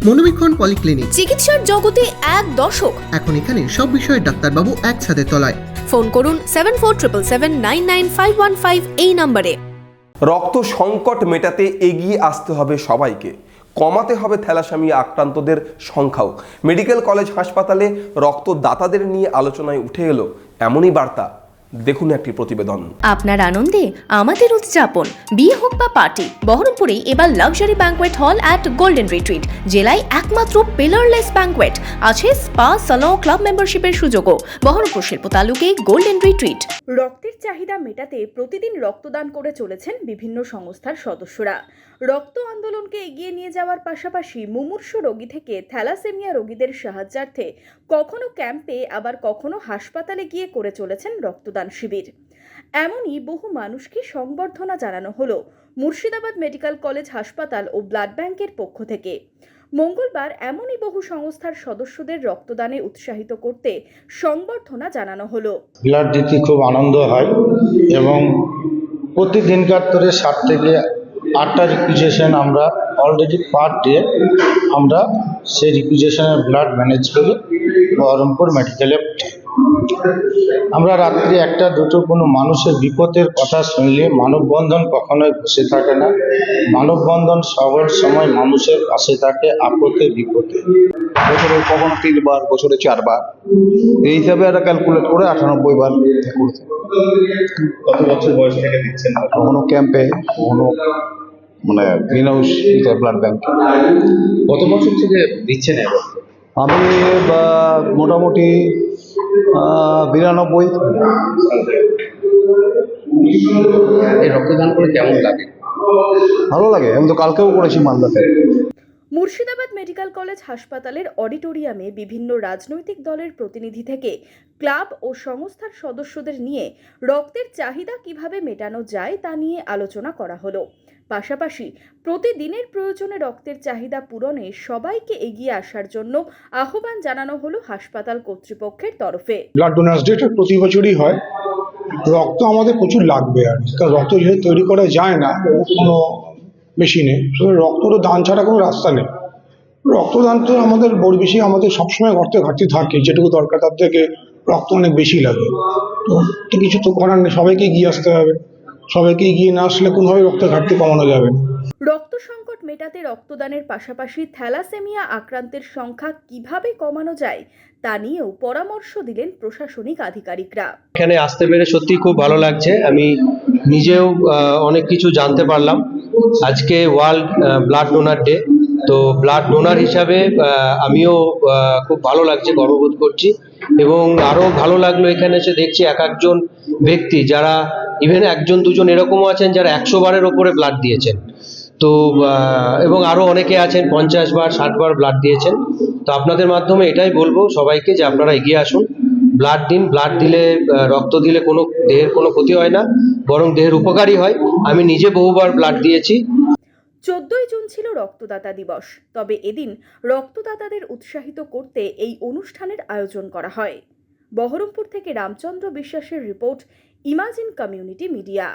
মনোবীক্ষণ polyclinic, চিকিৎসার জগতে এক দশক। এখন এখানে সব বিষয়ে ডাক্তারবাবু একসাথে তলায়। ফোন করুন 7477999515 এই নম্বরে। রক্ত সংকট মেটাতে এগিয়ে আসতে হবে সবাইকে, কমাতে হবে থ্যালাসেমিয়া আক্রান্তদের সংখ্যাও। মেডিকেল কলেজ হাসপাতালে রক্তদাতাদের নিয়ে আলোচনায় উঠে এলো এমনই বার্তা। দেখুন একটি প্রতিবেদন। আপনার আনন্দে আমাদের উদযাপন। বিয়ে হোক বা পার্টি, বহরমপুরে এবার luxury banquet hall at golden retreat. জেলায় একমাত্র পিলারলেস ব্যাঙ্কোয়েট, আছে স্পা, সালন, ক্লাব মেম্বারশিপের সুযোগও। বহরমপুর শিল্প তালুকে গোল্ডেন রিট্রিট। রক্তের চাহিদা মেটাতে প্রতিদিন রক্তদান করে চলেছেন বিভিন্ন সংস্থার সদস্যরা। রক্ত আন্দোলনকে এগিয়ে নিয়ে যাওয়ার পাশাপাশি মুমূর্ষু রোগী থেকে থ্যালাসেমিয়া রোগীদের সাহায্যার্থে কখনো ক্যাম্পে আবার কখনো হাসপাতালে গিয়ে করে চলেছেন রক্তদান শিবির। এমনই বহু মানুষকে সংবর্ধনা জানানো হলো মুর্শিদাবাদ মেডিকেল কলেজ হাসপাতাল ও ব্লাড ব্যাংকের পক্ষ থেকে। মঙ্গলবার এমনই বহু সংস্থার সদস্যদের রক্তদানে উৎসাহিত করতে সংবর্ধনা জানানো হলো। ব্লাড দিতে খুব আনন্দ হয় এবং প্রতিদিনকার ধরে 7 থেকে 8টা রিকুইজিশন আমরা অলরেডি পার ডে আমরা সেই রিকুইজিশনের ব্লাড ম্যানেজ করি বহরমপুর মেডিকেলে। আমরা রাত্রি 1টা 2টো কোনো মানুষের বিপদের কথা শুনলে মানববন্ধন কখনোই বসে থাকে না। মানববন্ধন সকল সময় মানুষের পাশে থাকে আপদে বিপদে। বছরে কখনো 3 বার, বছরে 4 বার, এই হিসাবে একটা ক্যালকুলেট করে 98 বার করতে। কত বছর বয়স থেকে দিচ্ছেন? কখনো ক্যাম্পে, কখনো মানে গ্রিন হাউস ব্লাড ব্যাংক। কত বছর থেকে দিচ্ছেন এবার? আমি মোটামুটি 92। এই রক্তদান করে কেমন লাগে? ভালো লাগে, আমি তো কালকেও করেছি মালদাতে। মুর্শিদাবাদ মেডিকেল কলেজ হাসপাতালের অডিটোরিয়ামে বিভিন্ন রাজনৈতিক দলের প্রতিনিধি থেকে ক্লাব ও সংস্থার সদস্যদের নিয়ে রক্তের চাহিদা কিভাবে মেটানো যায় তা নিয়ে আলোচনা করা হলো। পাশাপাশি প্রতিদিনের প্রয়োজনে রক্তের চাহিদা পূরণে সবাইকে এগিয়ে আসার জন্য আহ্বান জানানো হলো হাসপাতাল কর্তৃপক্ষের তরফে। ব্লাড ডোনার্স ডে প্রতি বছরই হয়। রক্ত আমাদের প্রচুর লাগবে, আর কারণ রক্ত যেহেতু তৈরি করা যায় না কোনো মেশিনে, রক্তটা দান ছাড়া কোনো রাস্তা নেই। রক্তদান তো আমাদের বেশি, আমাদের সবসময় রক্তের ঘাটতি থাকে, যেটুকু দরকার তার থেকে রক্ত অনেক বেশি লাগে। তো কিছু তো করার নেই, সবাইকে এগিয়ে আসতে হবে। সবাইকে এগিয়ে না আসলে কোনোভাবে রক্তের ঘাটতি কমানো যাবে না। রক্ত সংকট মেটাতে রক্তদানের পাশাপাশি থ্যালাসেমিয়া আক্রান্তের সংখ্যা কিভাবে কমানো যায় তা নিয়েও পরামর্শ দিলেন প্রশাসনিক আধিকারিকরা। এখানে আসতে পেরে সত্যি খুব ভালো লাগছে। আমি নিজেও অনেক কিছু জানতে পারলাম। আজকে ওয়ার্ল্ড ব্লাড ডোনার ডে, তো ব্লাড ডোনার হিসাবে আমিও খুব ভালো লাগছে, গর্ববোধ করছি। এবং আরও ভালো লাগলো এখানে এসে দেখছি এক একজন ব্যক্তি যারা ইভেন 1জন 2জন এরকমও আছেন যারা 100 বারের ওপরে ব্লাড দিয়েছেন। তো এবং আরও অনেকে আছেন 50 বার 60 বার ব্লাড দিয়েছেন। তো আপনাদের মাধ্যমে এটাই বলবো সবাইকে যে আপনারা এগিয়ে আসুন, ব্লাড দিন। ব্লাড দিলে, রক্ত দিলে কোনো দেহের কোনো ক্ষতি হয় না, বরং দেহের উপকারী হয়। আমি নিজে বহুবার ব্লাড দিয়েছি। 14ই জুন ছিল রক্তদাতা দিবস, তবে এদিন রক্তদাতাদের উৎসাহিত করতে এই অনুষ্ঠানের আয়োজন করা হয়। বহরমপুর থেকে রামচন্দ্র বিশ্বাসের রিপোর্ট, ইমাজিন কমিউনিটি মিডিয়া।